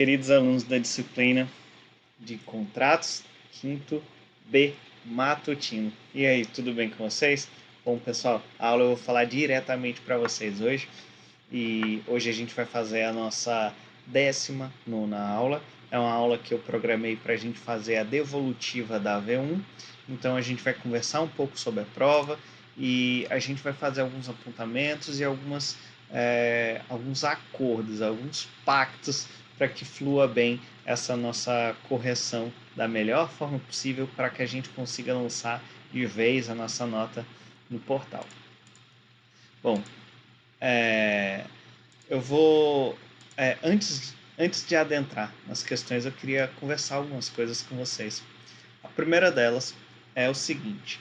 Queridos alunos da disciplina de contratos, quinto B matutino. E aí, tudo bem com vocês? Bom, pessoal, a aula eu vou falar diretamente para vocês hoje. E hoje a gente vai fazer a nossa 19ª aula. É uma aula que eu programei para a gente fazer a devolutiva da V1. Então a gente vai conversar um pouco sobre a prova e a gente vai fazer alguns apontamentos e alguns acordos, alguns pactos para que flua bem essa nossa correção da melhor forma possível para que a gente consiga lançar de vez a nossa nota no portal. Bom, eu vou... antes de adentrar nas questões, eu queria conversar algumas coisas com vocês. A primeira delas é o seguinte: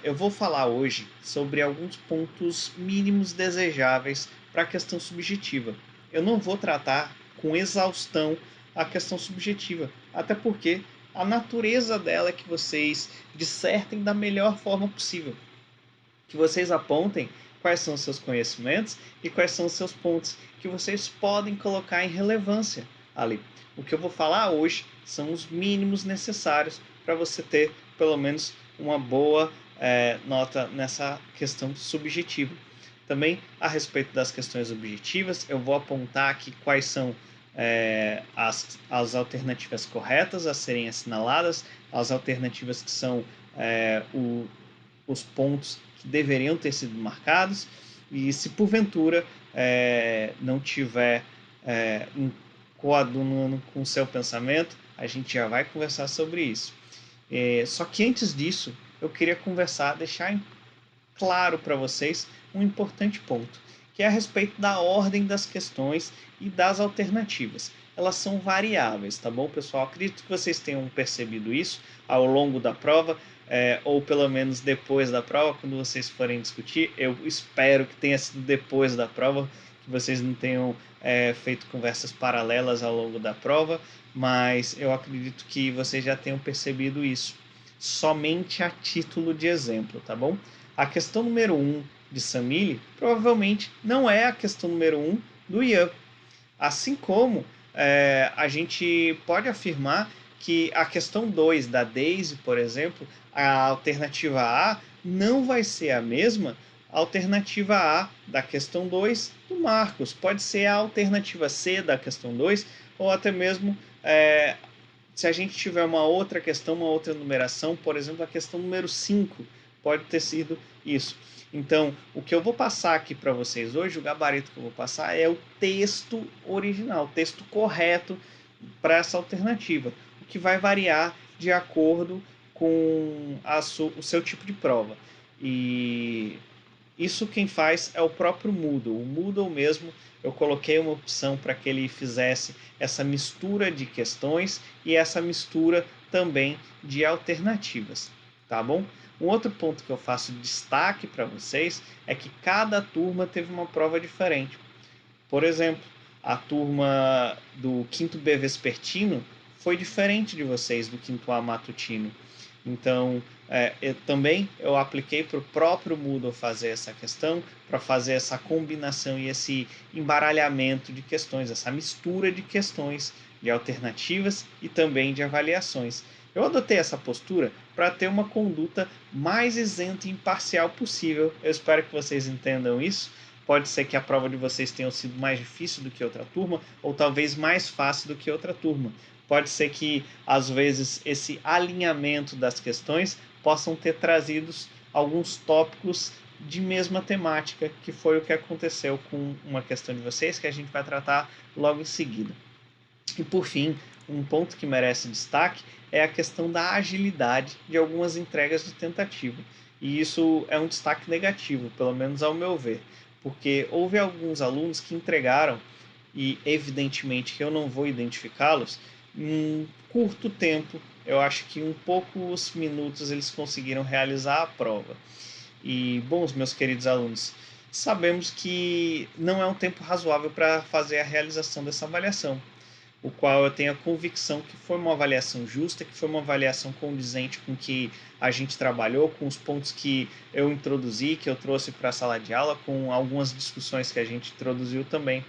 eu vou falar hoje sobre alguns pontos mínimos desejáveis para a questão subjetiva. Eu não vou tratar com exaustão a questão subjetiva, até porque a natureza dela é que vocês dissertem da melhor forma possível, que vocês apontem quais são os seus conhecimentos e quais são os seus pontos que vocês podem colocar em relevância ali. O que eu vou falar hoje são os mínimos necessários para você ter pelo menos uma boa nota nessa questão subjetiva. Também a respeito das questões objetivas, eu vou apontar aqui quais são as alternativas corretas a serem assinaladas, as alternativas que são os pontos que deveriam ter sido marcados, e se porventura não tiver coadunando com o seu pensamento, a gente já vai conversar sobre isso. Só que antes disso, eu queria deixar claro para vocês um importante ponto, que é a respeito da ordem das questões e das alternativas. Elas são variáveis, tá bom, pessoal? Acredito que vocês tenham percebido isso ao longo da prova, ou pelo menos depois da prova, quando vocês forem discutir. Eu espero que tenha sido depois da prova, que vocês não tenham feito conversas paralelas ao longo da prova, mas eu acredito que vocês já tenham percebido isso, somente a título de exemplo, tá bom? A questão número 1 de Samili provavelmente não é a questão número 1 do Ian. Assim como a gente pode afirmar que a questão 2 da Daisy, por exemplo, a alternativa A não vai ser a mesma alternativa A da questão 2 do Marcos. Pode ser a alternativa C da questão 2, ou até mesmo se a gente tiver uma outra questão, uma outra numeração, por exemplo, a questão número 5 pode ter sido isso. Então, o que eu vou passar aqui para vocês hoje, o gabarito que eu vou passar é o texto original, o texto correto para essa alternativa, o que vai variar de acordo com o seu tipo de prova. E isso quem faz é o próprio Moodle. O Moodle mesmo, eu coloquei uma opção para que ele fizesse essa mistura de questões e essa mistura também de alternativas, tá bom? Um outro ponto que eu faço destaque para vocês é que cada turma teve uma prova diferente. Por exemplo, a turma do 5º B vespertino foi diferente de vocês do 5º A matutino. Então, eu apliquei para o próprio Moodle fazer essa questão, para fazer essa combinação e esse embaralhamento de questões, essa mistura de questões, de alternativas e também de avaliações. Eu adotei essa postura para ter uma conduta mais isenta e imparcial possível. Eu espero que vocês entendam isso. Pode ser que a prova de vocês tenha sido mais difícil do que outra turma, ou talvez mais fácil do que outra turma. Pode ser que, às vezes, esse alinhamento das questões possam ter trazido alguns tópicos de mesma temática, que foi o que aconteceu com uma questão de vocês, que a gente vai tratar logo em seguida. E, por fim, um ponto que merece destaque é a questão da agilidade de algumas entregas de tentativa. E isso é um destaque negativo, pelo menos ao meu ver, porque houve alguns alunos que entregaram, e evidentemente que eu não vou identificá-los, em curto tempo. Eu acho que em poucos minutos eles conseguiram realizar a prova. E, bons, meus queridos alunos, sabemos que não é um tempo razoável para fazer a realização dessa avaliação, o qual eu tenho a convicção que foi uma avaliação justa, que foi uma avaliação condizente com que a gente trabalhou, com os pontos que eu introduzi, que eu trouxe para a sala de aula, com algumas discussões que a gente introduziu também.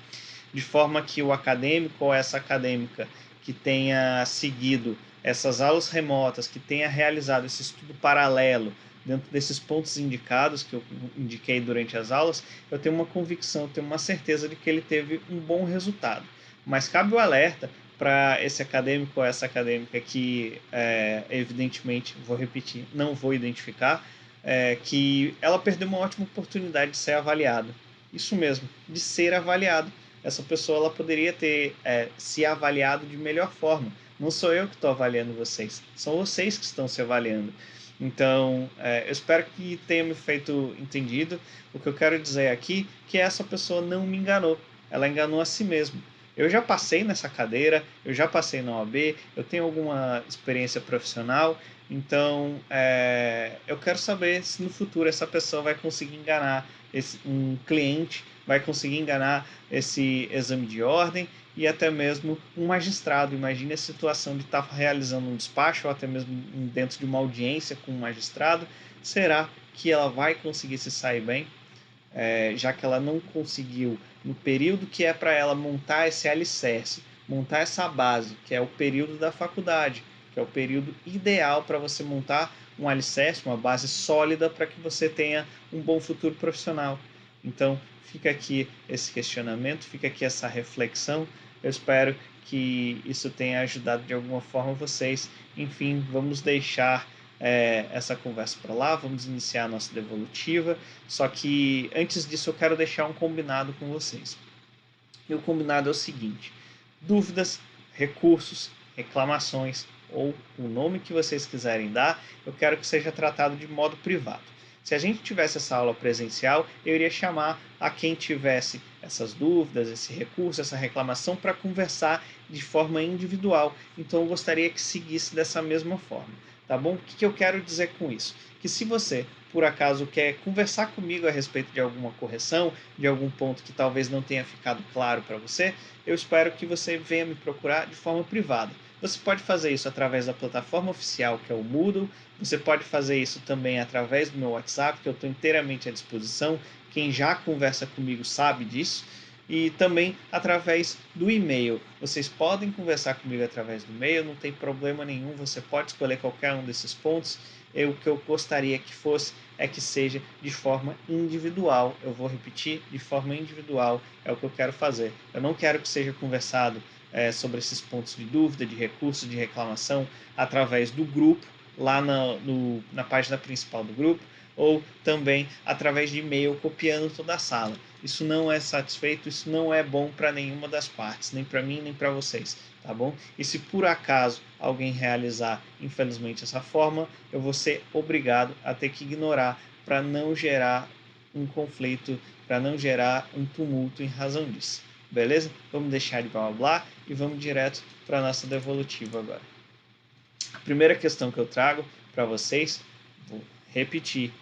de forma que o acadêmico ou essa acadêmica que tenha seguido essas aulas remotas, que tenha realizado esse estudo paralelo dentro desses pontos indicados que eu indiquei durante as aulas, eu tenho uma convicção, eu tenho uma certeza de que ele teve um bom resultado. Mas cabe o alerta para esse acadêmico ou essa acadêmica que, evidentemente, vou repetir, não vou identificar, que ela perdeu uma ótima oportunidade de ser avaliada. Isso mesmo, de ser avaliado. Essa pessoa ela poderia ter se avaliado de melhor forma. Não sou eu que estou avaliando vocês, são vocês que estão se avaliando. Então, eu espero que tenha me feito entendido. O que eu quero dizer aqui é que essa pessoa não me enganou, ela enganou a si mesma. Eu já passei nessa cadeira, eu já passei na OAB, eu tenho alguma experiência profissional, então eu quero saber se no futuro essa pessoa vai conseguir enganar um cliente, vai conseguir enganar esse exame de ordem e até mesmo um magistrado. Imagine a situação de estar realizando um despacho ou até mesmo dentro de uma audiência com um magistrado. Será que ela vai conseguir se sair bem? Já que ela não conseguiu, no período que é para ela montar esse alicerce, montar essa base, que é o período da faculdade, que é o período ideal para você montar um alicerce, uma base sólida para que você tenha um bom futuro profissional. Então, fica aqui esse questionamento, fica aqui essa reflexão. Eu espero que isso tenha ajudado de alguma forma vocês. Enfim, vamos deixar essa conversa para lá, vamos iniciar a nossa devolutiva. Só que antes disso eu quero deixar um combinado com vocês. E o combinado é o seguinte: dúvidas, recursos, reclamações ou o nome que vocês quiserem dar, eu quero que seja tratado de modo privado. Se a gente tivesse essa aula presencial, eu iria chamar a quem tivesse essas dúvidas, esse recurso, essa reclamação para conversar de forma individual. Então eu gostaria que seguisse dessa mesma forma, tá bom? O que eu quero dizer com isso? Que se você, por acaso, quer conversar comigo a respeito de alguma correção, de algum ponto que talvez não tenha ficado claro para você, eu espero que você venha me procurar de forma privada. Você pode fazer isso através da plataforma oficial, que é o Moodle. Você pode fazer isso também através do meu WhatsApp, que eu estou inteiramente à disposição. Quem já conversa comigo sabe disso. E também através do e-mail. Vocês podem conversar comigo através do e-mail, não tem problema nenhum. Você pode escolher qualquer um desses pontos. O que eu gostaria que fosse é que seja de forma individual. Eu vou repetir, de forma individual é o que eu quero fazer. Eu não quero que seja conversado sobre esses pontos de dúvida, de recurso, de reclamação, através do grupo, lá na página principal do grupo, ou também através de e-mail copiando toda a sala. Isso não é satisfeito, isso não é bom para nenhuma das partes, nem para mim, nem para vocês, tá bom? E se por acaso alguém realizar, infelizmente, essa forma, eu vou ser obrigado a ter que ignorar para não gerar um conflito, para não gerar um tumulto em razão disso. Beleza? Vamos deixar de blá blá blá e vamos direto para a nossa devolutiva agora. A primeira questão que eu trago para vocês, vou repetir,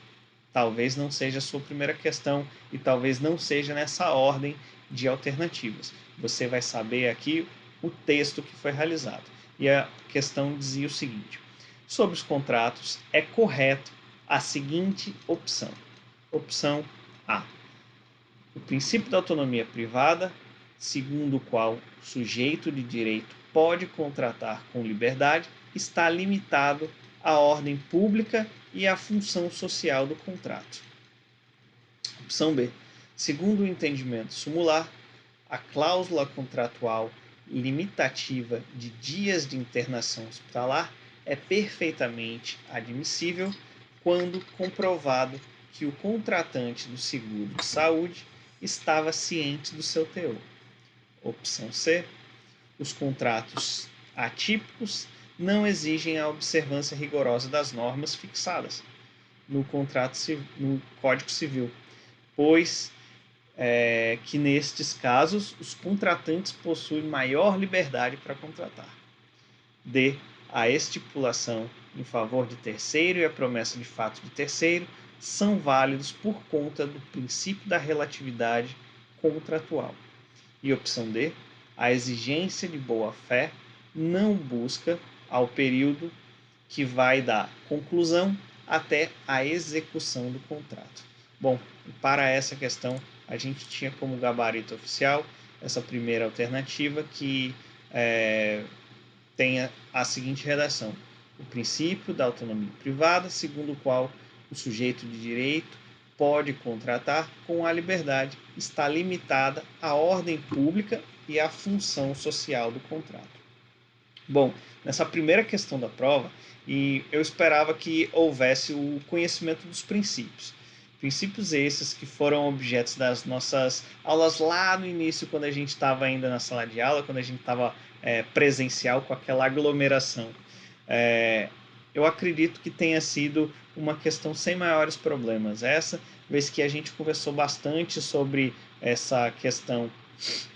talvez não seja a sua primeira questão e talvez não seja nessa ordem de alternativas. Você vai saber aqui o texto que foi realizado. E a questão dizia o seguinte: sobre os contratos, é correto a seguinte opção. Opção A: o princípio da autonomia privada, segundo o qual o sujeito de direito pode contratar com liberdade, está limitado à ordem pública e à função social do contrato. Opção B: segundo o entendimento sumular, a cláusula contratual limitativa de dias de internação hospitalar é perfeitamente admissível quando comprovado que o contratante do seguro de saúde estava ciente do seu teor. Opção C: os contratos atípicos não exigem a observância rigorosa das normas fixadas no Código Civil, pois que nestes casos os contratantes possuem maior liberdade para contratar. D: a estipulação em favor de terceiro e a promessa de fato de terceiro são válidos por conta do princípio da relatividade contratual. E opção D: a exigência de boa-fé não busca ao período que vai da conclusão até a execução do contrato. Bom, para essa questão, a gente tinha como gabarito oficial essa primeira alternativa que tenha a seguinte redação: o princípio da autonomia privada, segundo o qual o sujeito de direito pode contratar com a liberdade, está limitada à ordem pública e à função social do contrato. Bom, nessa primeira questão da prova, eu esperava que houvesse o conhecimento dos princípios. Princípios esses que foram objetos das nossas aulas lá no início, quando a gente estava ainda na sala de aula, quando a gente estava presencial com aquela aglomeração. Eu acredito que tenha sido uma questão sem maiores problemas essa, vez que a gente conversou bastante sobre essa questão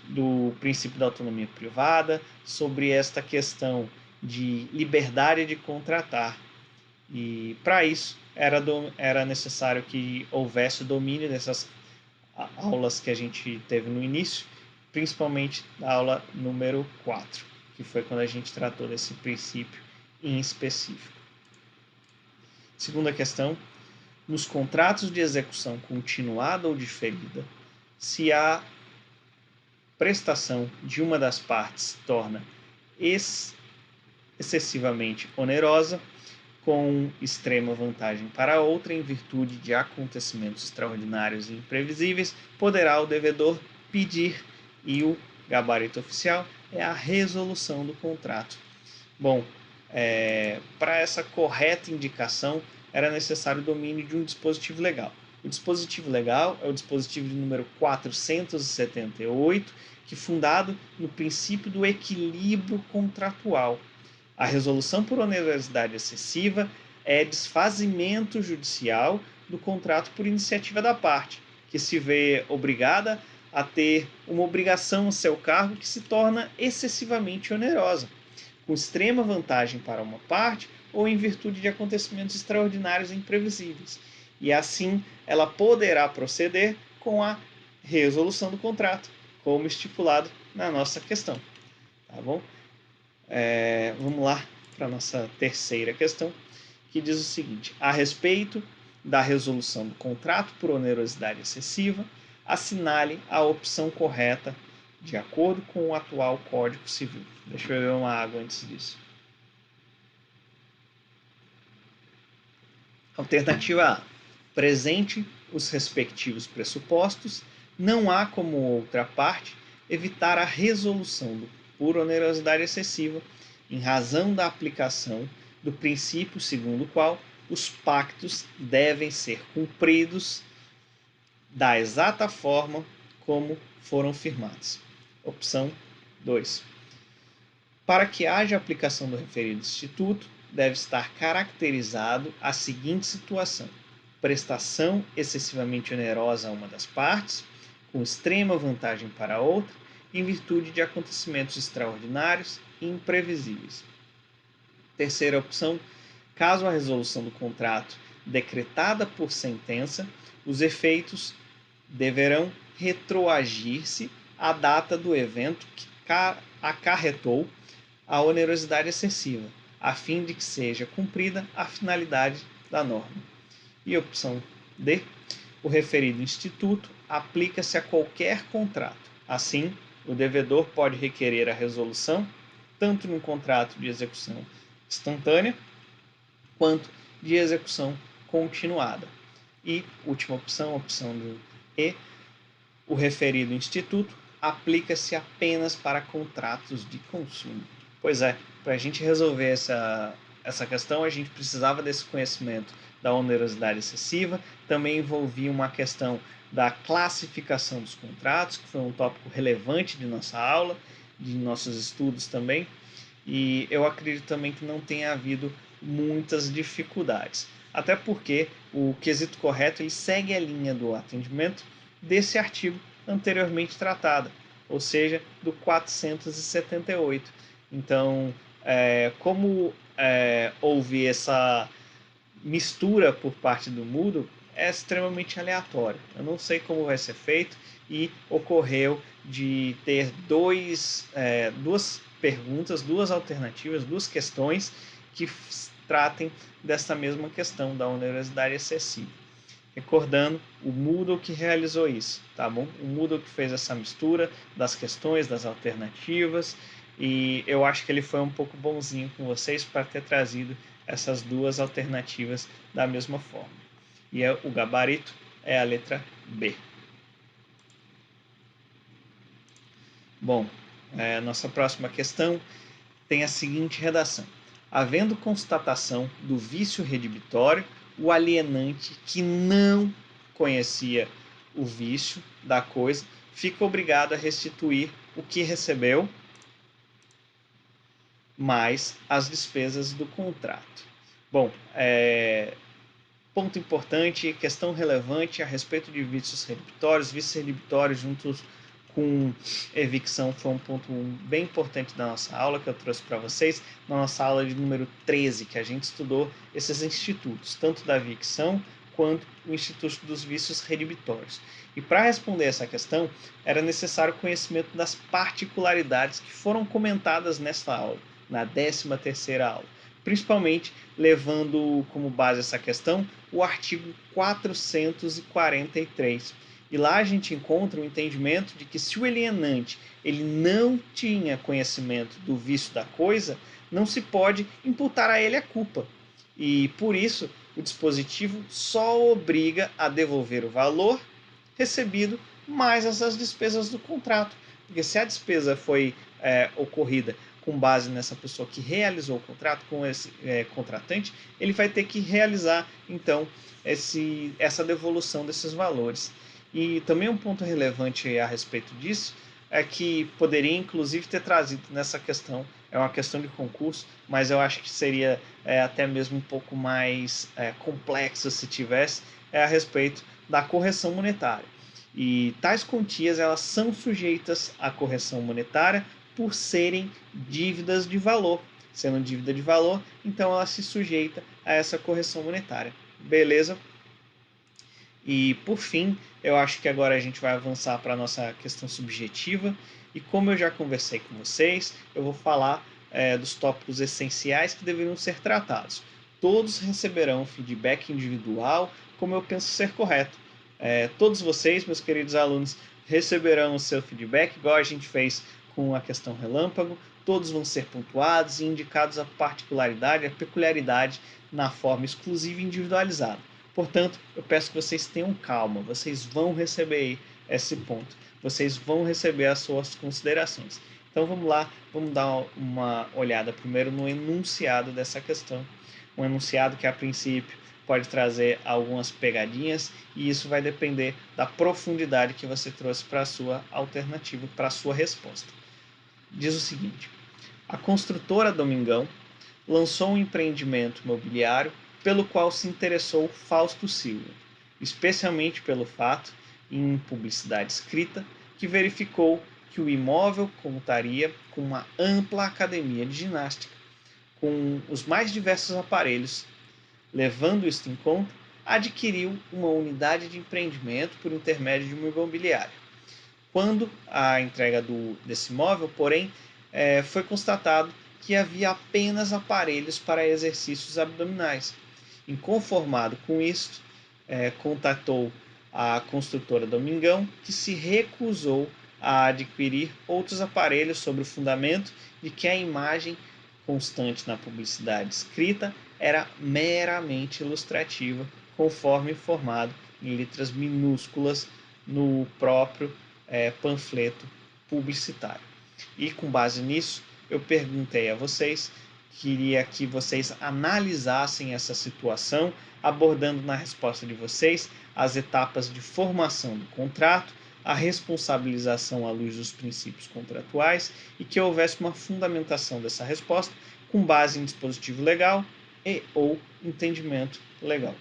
do princípio da autonomia privada, sobre esta questão de liberdade de contratar. E para isso era necessário que houvesse o domínio dessas aulas que a gente teve no início, principalmente a aula número 4, que foi quando a gente tratou desse princípio em específico. Segunda questão: nos contratos de execução continuada ou diferida, se a prestação de uma das partes se torna excessivamente onerosa, com extrema vantagem para a outra, em virtude de acontecimentos extraordinários e imprevisíveis, poderá o devedor pedir, e o gabarito oficial é a resolução do contrato. Bom, para essa correta indicação, era necessário o domínio de um dispositivo legal. O dispositivo legal é o dispositivo de número 478, que fundado no princípio do equilíbrio contratual. A resolução por onerosidade excessiva é desfazimento judicial do contrato por iniciativa da parte, que se vê obrigada a ter uma obrigação a seu cargo que se torna excessivamente onerosa, com extrema vantagem para uma parte ou em virtude de acontecimentos extraordinários e imprevisíveis. E assim ela poderá proceder com a resolução do contrato, como estipulado na nossa questão. Tá bom? Vamos lá para a nossa terceira questão, que diz o seguinte: a respeito da resolução do contrato por onerosidade excessiva, assinale a opção correta de acordo com o atual Código Civil. Deixa eu beber uma água antes disso. Alternativa A: presente os respectivos pressupostos, não há como outra parte evitar a resolução por onerosidade excessiva, em razão da aplicação do princípio segundo o qual os pactos devem ser cumpridos da exata forma como foram firmados. Opção 2. Para que haja aplicação do referido instituto, deve estar caracterizado a seguinte situação: prestação excessivamente onerosa a uma das partes, com extrema vantagem para a outra, em virtude de acontecimentos extraordinários e imprevisíveis. Terceira opção: caso a resolução do contrato decretada por sentença, os efeitos deverão retroagir-se à data do evento que acarretou a onerosidade excessiva, a fim de que seja cumprida a finalidade da norma. E opção D: o referido instituto aplica-se a qualquer contrato. Assim, o devedor pode requerer a resolução tanto num contrato de execução instantânea quanto de execução continuada. E última opção, opção do E: o referido instituto aplica-se apenas para contratos de consumo. Pois é, para a gente resolver essa questão, a gente precisava desse conhecimento da onerosidade excessiva, também envolvia uma questão da classificação dos contratos, que foi um tópico relevante de nossa aula, de nossos estudos também, e eu acredito também que não tenha havido muitas dificuldades, até porque o quesito correto ele segue a linha do atendimento desse artigo anteriormente tratado, ou seja, do 478. Então, como houve essa mistura por parte do Moodle, é extremamente aleatório. Eu não sei como vai ser feito e ocorreu de ter duas perguntas, duas alternativas, duas questões que tratem dessa mesma questão da onerosidade excessiva. Recordando, o Moodle que realizou isso, tá bom? O Moodle que fez essa mistura das questões, das alternativas, e eu acho que ele foi um pouco bonzinho com vocês para ter trazido essas duas alternativas da mesma forma. E o gabarito é a letra B. Bom, nossa próxima questão tem a seguinte redação: havendo constatação do vício redibitório, o alienante que não conhecia o vício da coisa fica obrigado a restituir o que recebeu mais as despesas do contrato. Bom, ponto importante, questão relevante a respeito de vícios redibitórios. Vícios redibitórios juntos com evicção foi um ponto bem importante da nossa aula que eu trouxe para vocês, na nossa aula de número 13, que a gente estudou esses institutos, tanto da evicção quanto o Instituto dos Vícios Redibitórios. E para responder essa questão, era necessário conhecimento das particularidades que foram comentadas nesta aula, na 13ª aula, principalmente levando como base essa questão o artigo 443. E lá a gente encontra o entendimento de que se o alienante ele não tinha conhecimento do vício da coisa, não se pode imputar a ele a culpa. E por isso o dispositivo só obriga a devolver o valor recebido mais essas despesas do contrato. Porque se a despesa foi ocorrida com base nessa pessoa que realizou o contrato, com esse contratante, ele vai ter que realizar, então, essa devolução desses valores. E também um ponto relevante a respeito disso é que poderia, inclusive, ter trazido nessa questão, é uma questão de concurso, mas eu acho que seria até mesmo um pouco mais complexo se tivesse, a respeito da correção monetária. E tais quantias elas são sujeitas à correção monetária por serem dívidas de valor. Sendo dívida de valor, então ela se sujeita a essa correção monetária. Beleza? E por fim, eu acho que agora a gente vai avançar para a nossa questão subjetiva. E como eu já conversei com vocês, eu vou falar dos tópicos essenciais que deveriam ser tratados. Todos receberão feedback individual, como eu penso ser correto. Todos vocês, meus queridos alunos, receberão o seu feedback, igual a gente fez com a questão relâmpago. Todos vão ser pontuados e indicados a particularidade, a peculiaridade na forma exclusiva e individualizada. Portanto, eu peço que vocês tenham calma, vocês vão receber esse ponto, vocês vão receber as suas considerações. Então vamos lá, vamos dar uma olhada primeiro no enunciado dessa questão. Um enunciado que a princípio pode trazer algumas pegadinhas e isso vai depender da profundidade que você trouxe para a sua alternativa, para a sua resposta. Diz o seguinte: a construtora Domingão lançou um empreendimento imobiliário pelo qual se interessou Fausto Silva, especialmente pelo fato, em publicidade escrita, que verificou que o imóvel contaria com uma ampla academia de ginástica, com os mais diversos aparelhos. Levando isto em conta, adquiriu uma unidade de empreendimento por intermédio de uma imobiliária. Quando a entrega desse imóvel, porém, foi constatado que havia apenas aparelhos para exercícios abdominais. Inconformado com isto, contatou a construtora Domingão, que se recusou a adquirir outros aparelhos sob o fundamento de que a imagem constante na publicidade escrita era meramente ilustrativa, conforme informado em letras minúsculas no próprio panfleto publicitário. E com base nisso, eu perguntei a vocês, queria que vocês analisassem essa situação, abordando na resposta de vocês as etapas de formação do contrato, a responsabilização à luz dos princípios contratuais e que houvesse uma fundamentação dessa resposta com base em dispositivo legal e ou entendimento legal.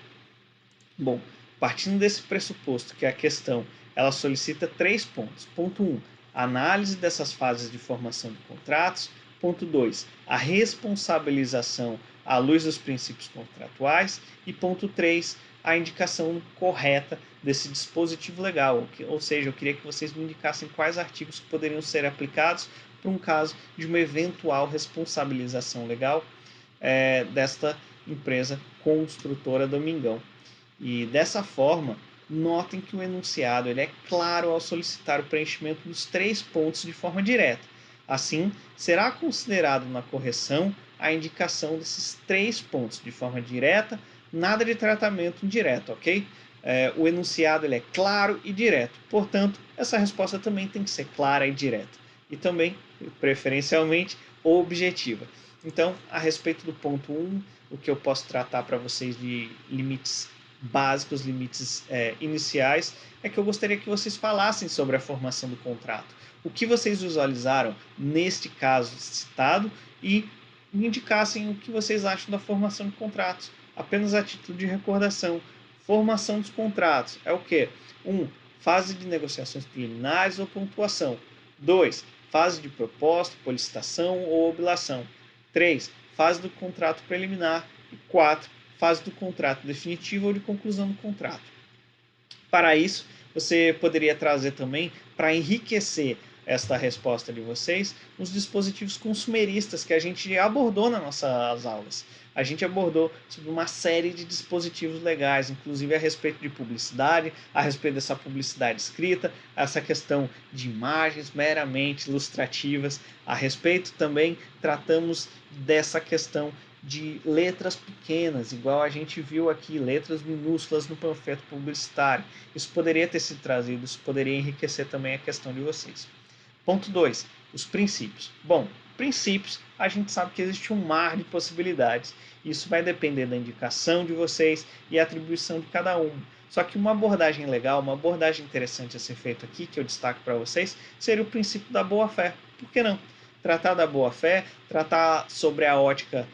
Bom, partindo desse pressuposto que a questão ela solicita 3 pontos. Ponto 1, análise dessas fases de formação de contratos. Ponto 2, a responsabilização à luz dos princípios contratuais. E ponto 3, a indicação correta desse dispositivo legal. Ou seja, eu queria que vocês me indicassem quais artigos que poderiam ser aplicados para um caso de uma eventual responsabilização legal desta empresa construtora Domingão. E dessa forma, notem que o enunciado ele é claro ao solicitar o preenchimento dos 3 pontos de forma direta. Assim, será considerado na correção a indicação desses 3 pontos de forma direta, nada de tratamento indireto, ok? O enunciado ele é claro e direto, portanto, essa resposta também tem que ser clara e direta. E também, preferencialmente, objetiva. Então, a respeito do ponto 1, o que eu posso tratar para vocês de limites básicos, limites iniciais, é que eu gostaria que vocês falassem sobre a formação do contrato. O que vocês visualizaram neste caso citado e me indicassem o que vocês acham da formação de contratos. Apenas a título de recordação. Formação dos contratos é o quê? 1. Fase de negociações preliminares ou pontuação. 2. Fase de proposta, policitação ou oblação. 3. Fase do contrato preliminar. E 4. Fase do contrato definitivo ou de conclusão do contrato. Para isso, você poderia trazer também, para enriquecer esta resposta de vocês, os dispositivos consumeristas que a gente abordou nas nossas aulas. A gente abordou sobre uma série de dispositivos legais, inclusive a respeito de publicidade, a respeito dessa publicidade escrita, essa questão de imagens meramente ilustrativas. A respeito também tratamos dessa questão de letras pequenas, igual a gente viu aqui, letras minúsculas no panfleto publicitário. Isso poderia ter sido trazido, isso poderia enriquecer também a questão de vocês. Ponto 2. Os princípios. Bom, princípios, a gente sabe que existe um mar de possibilidades. Isso vai depender da indicação de vocês e a atribuição de cada um. Só que uma abordagem legal, uma abordagem interessante a ser feita aqui, que eu destaco para vocês, seria o princípio da boa-fé. Por que não? Tratar da boa-fé, tratar sobre a ótica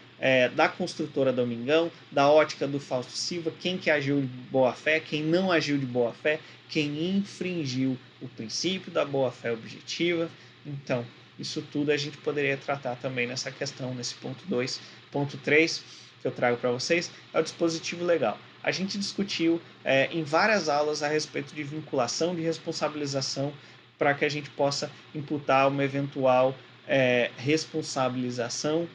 da construtora Domingão, da ótica do Fausto Silva, quem que agiu de boa-fé, quem não agiu de boa-fé, quem infringiu o princípio da boa-fé objetiva. Então, isso tudo a gente poderia tratar também nessa questão, nesse ponto 2. Ponto 3, que eu trago para vocês, é o dispositivo legal. A gente discutiu em várias aulas a respeito de vinculação, de responsabilização, para que a gente possa imputar uma eventual responsabilização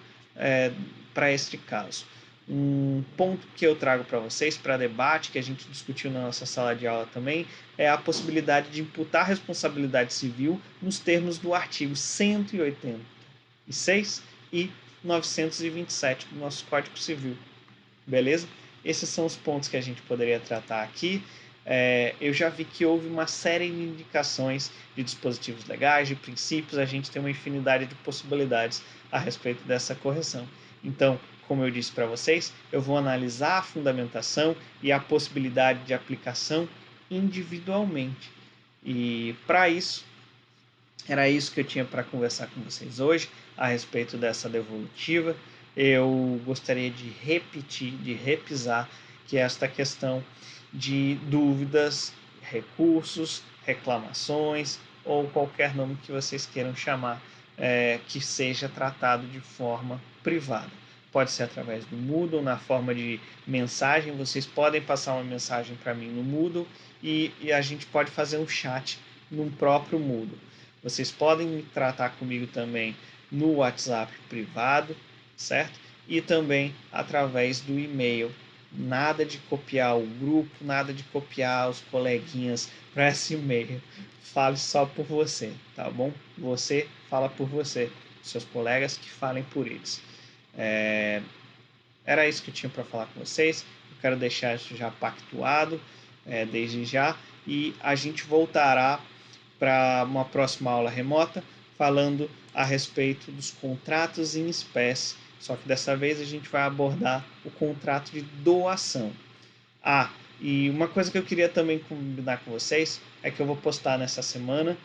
para este caso. Um ponto que eu trago para vocês, para debate, que a gente discutiu na nossa sala de aula também, é a possibilidade de imputar responsabilidade civil nos termos do artigo 186 e 927 do nosso Código Civil. Beleza? Esses são os pontos que a gente poderia tratar aqui. Eu já vi que houve uma série de indicações de dispositivos legais, de princípios, a gente tem uma infinidade de possibilidades a respeito dessa correção. Então, como eu disse para vocês, eu vou analisar a fundamentação e a possibilidade de aplicação individualmente. E para isso, era isso que eu tinha para conversar com vocês hoje a respeito dessa devolutiva. Eu gostaria de repetir, de repisar, que esta questão de dúvidas, recursos, reclamações ou qualquer nome que vocês queiram chamar, que seja tratado de forma privada. Pode ser através do Moodle, na forma de mensagem. Vocês podem passar uma mensagem para mim no Moodle e a gente pode fazer um chat no próprio Moodle. Vocês podem me tratar comigo também no WhatsApp privado, certo? E também através do e-mail. Nada de copiar o grupo, nada de copiar os coleguinhas para esse e-mail. Fale só por você, tá bom? Você fala por você, seus colegas que falem por eles. Era isso que eu tinha para falar com vocês. Eu quero deixar isso já pactuado desde já e a gente voltará para uma próxima aula remota falando a respeito dos contratos em espécie. Só que dessa vez a gente vai abordar o contrato de doação. E uma coisa que eu queria também combinar com vocês é que eu vou postar nessa semana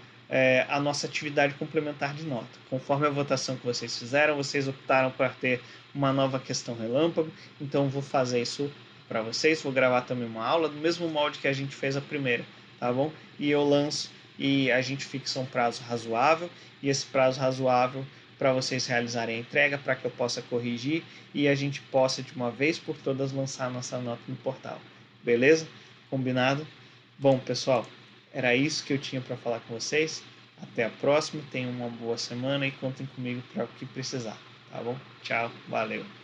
a nossa atividade complementar de nota. Conforme a votação que vocês fizeram, vocês optaram por ter uma nova questão relâmpago, então eu vou fazer isso para vocês, vou gravar também uma aula do mesmo molde que a gente fez a primeira, tá bom? E eu lanço e a gente fixa um prazo razoável, e esse prazo razoável para vocês realizarem a entrega, para que eu possa corrigir e a gente possa de uma vez por todas lançar a nossa nota no portal. Beleza? Combinado? Bom, pessoal, era isso que eu tinha para falar com vocês. Até a próxima, tenham uma boa semana e contem comigo para o que precisar, tá bom? Tchau, valeu!